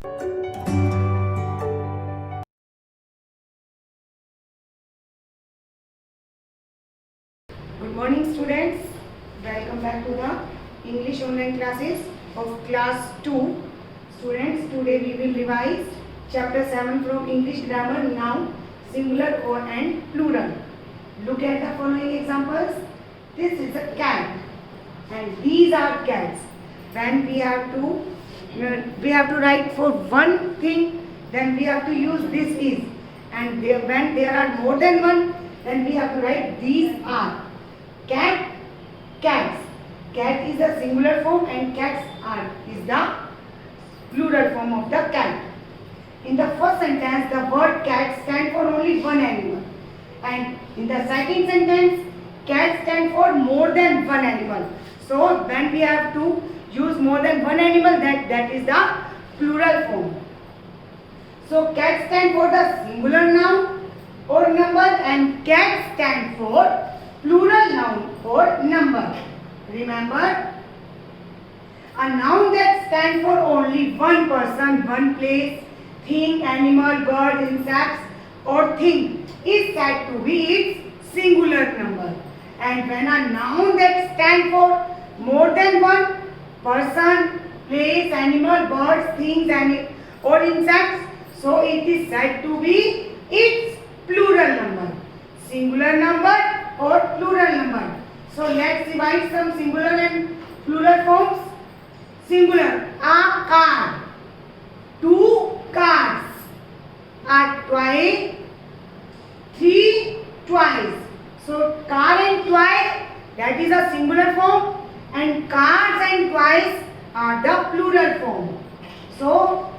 Good morning students, welcome back to the English online classes of class 2. Students, today we will revise chapter 7 from English grammar, noun, singular or and plural. Look at the following examples. This is a cat and these are cats. When we have to write for one thing, then we have to use this is, and when there are more than one, then we have to write these are. Cat, cats. Cat is the singular form and cats is the plural form of the cat. In the first sentence, the word cat stands for only one animal. And in the second sentence, cat stands for more than one animal. So when we have to use more than one animal, that is the plural form. So cat stands for the singular noun or number and cat stands for plural noun or number. Remember, a noun that stands for only one person, one place, thing, animal, bird, insects or thing is said to be its singular number. And when a noun that stands for more than one person, place, animal, birds, things or insects, so it is said to be its plural number. Singular number or plural number. So let's revise some singular and plural forms. Singular, a car, two cars, a toy, three toys. So car and toy, that is a singular form, and cars and toys are the plural form. So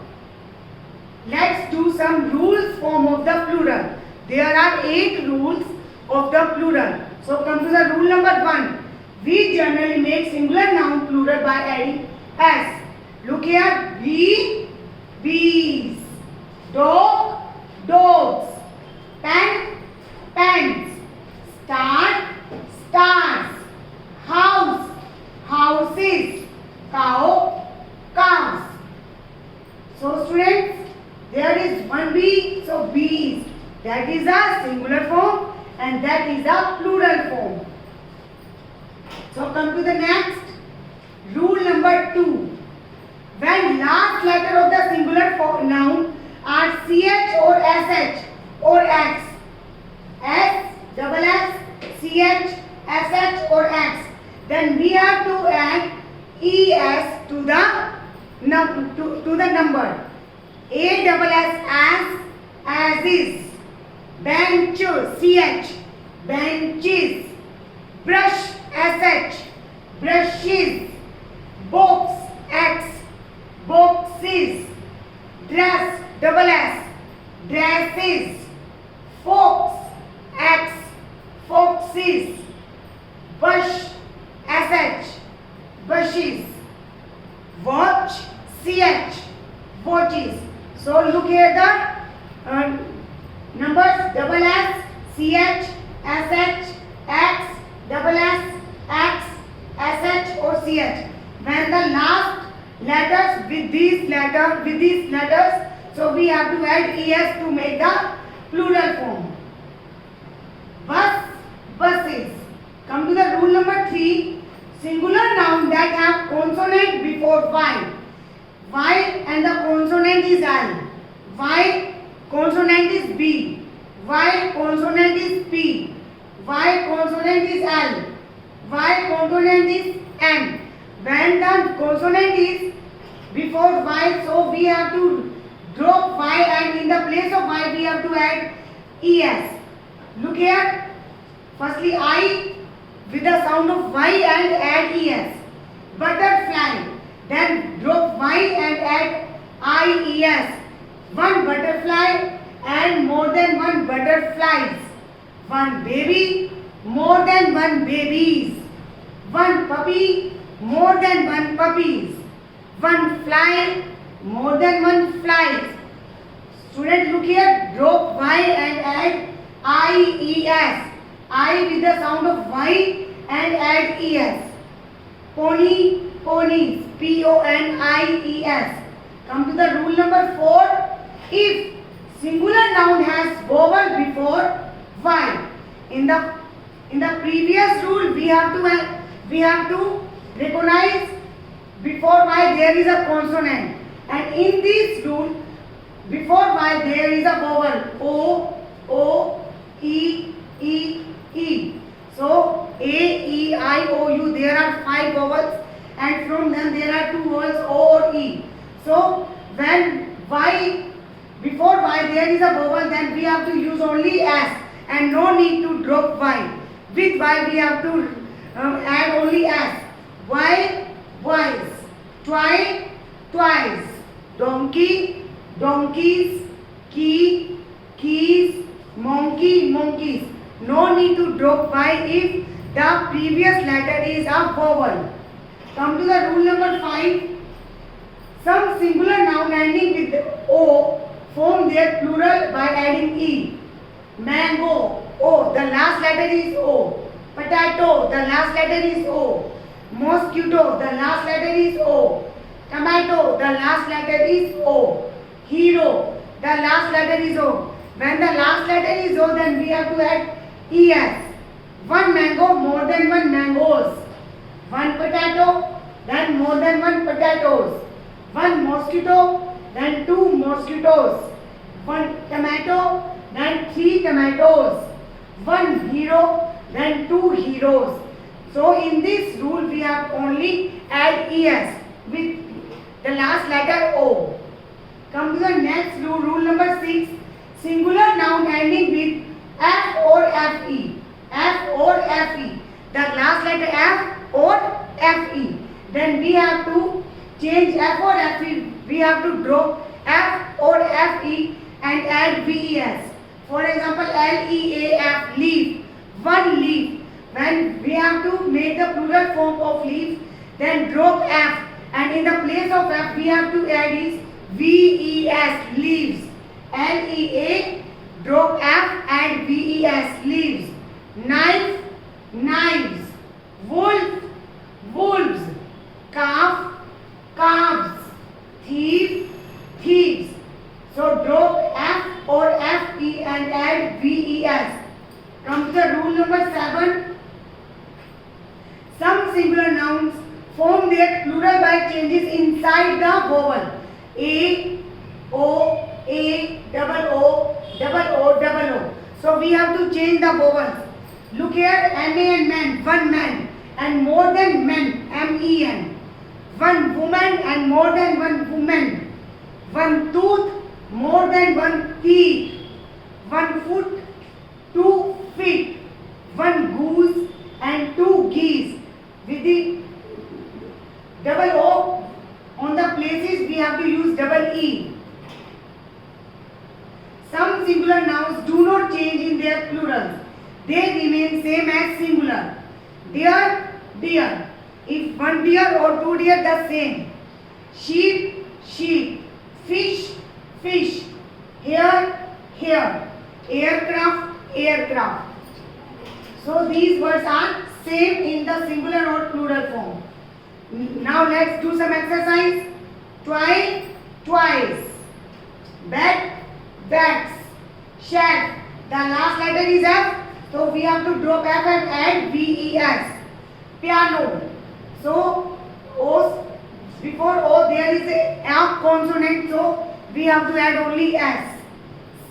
let's do some rules form of the plural. There are 8 rules of the plural. So come to the rule number 1. We generally make singular noun plural by adding s. Look here. Bee, bees. Dog, dogs. Pen, pens. Star, stars. House, houses. Cow, cows. So students, there is one bee, so bees. That is a singular form and that is a plural form. So come to the next. Rule number 2. When last letter of the singular noun are ch or sh or x, s, double s, ch, sh or x, then we have to add es to the number. A double s as is. Bench, ch, benches. Brush, sh, brushes. Box, x, boxes. Dress, double s, dresses. Fox, x, foxes. Bush, sh, bushes. Watch, ch, watches. So look here the numbers double s, ch, sh, x, double s, x, sh or ch. When the last letters with these letters, so we have to add es to make the plural form. Bus, buses. Come to the rule number 3. Singular noun that have consonant before y. Y and the consonant is l. Y consonant is B. Y consonant is P. Y consonant is L. Y consonant is M. When the consonant is before Y, so we have to drop Y and in the place of Y we have to add ES. Look here. Firstly I with the sound of Y and add ES. Butterfly. Then drop Y and add IES. One butterfly and more than one butterflies. One baby, more than one babies. One puppy, more than one puppies. One fly, more than one flies. Student, look here. Drop Y and add IES. I with the sound of Y and add ES. Pony, ponies. PONIES. Come to the rule number 4. If singular noun has vowel before y. In the previous rule, we have to recognize before y there is a consonant, and in this rule, before y there is a vowel o, e, e. So a, e, I, o, u. There are 5 vowels, and from them there are 2 vowels o or e. So when y before y there is a vowel, then we have to use only s, and no need to drop y. With y we have to add only s. Y, wise. Twice. Donkey, donkeys. Key, keys. Monkey, monkeys. No need to drop y if the previous letter is a vowel. Come to the rule number 5. Some singular noun ending with o form their plural by adding e. Mango, o, the last letter is o. Potato, the last letter is o. Mosquito, the last letter is o. Tomato, the last letter is o. Hero, the last letter is o. When the last letter is o, then we have to add es. One mango, more than one mangoes. One potato, then more than one potatoes. One mosquito, then 2 mosquitoes. One tomato, then 3 tomatoes. One hero, then 2 heroes. So in this rule we have only add es with the last letter o. Come to the next rule, rule number 6. Singular noun ending with f or fe. F or fe. The last letter f or fe. Then we have to change f or fe. We have to drop f or fe and add ves. For example, leaf, leaf. One leaf. When we have to make the plural form of leaf, then drop f, and in the place of f we have to add is ves, leaves. Lea, drop f, add ves, leaves. Knife, knives. Wolf, wolves. Calf, calves. Thief, thieves. So drop f or fe and add ves. Come to the rule number 7. Some singular nouns form their plural by changes inside the vowel. A, O, A, double O. So we have to change the vowels. Look here, M-A and man, one man, and more than men, M-E-N. One woman and more than one woman. One tooth, more than one teeth. One foot, 2 feet. One goose and 2 geese. With the double O on the places we have to use double E. Some singular nouns do not change in their plurals. They remain same as singular. Deer, deer. If one deer or 2 deer, the same. Sheep, sheep. Fish, fish. Hare, hare. Aircraft, aircraft. So these words are same in the singular or plural form. Now let's do some exercise. Twice. Bat, bats. Shelf. The last letter is F. So we have to drop F and add VES. Piano. So O, before O there is a F consonant. So we have to add only S.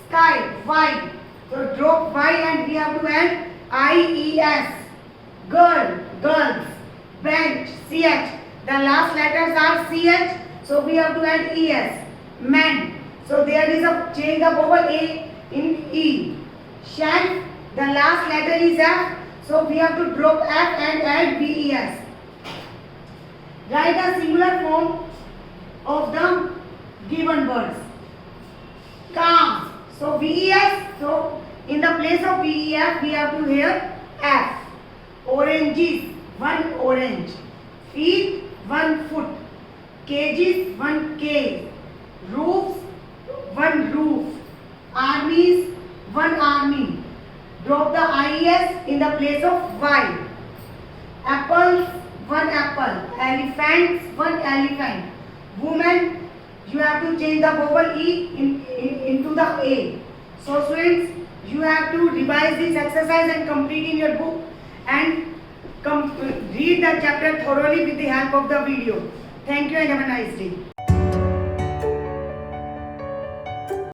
Sky, white. So drop Y and we have to add IES. Girl, girls. Bench, CH. The last letters are CH, so we have to add ES. Man. So there is a change of vowel A in E. Shelf, the last letter is F, so we have to drop F and add VES. Write a singular form of the given words. Calves. So VES, so in the place of VES we have to hear F. Oranges, one orange. Feet, one foot. Cages, one cage. Roofs, one roof. Armies, one army. Drop the IES in the place of Y. Apples, one apple. Elephants, one elephant. Woman, you have to change the vowel E into the A. So students, you have to revise this exercise and complete in your book and read the chapter thoroughly with the help of the video. Thank you and have a nice day.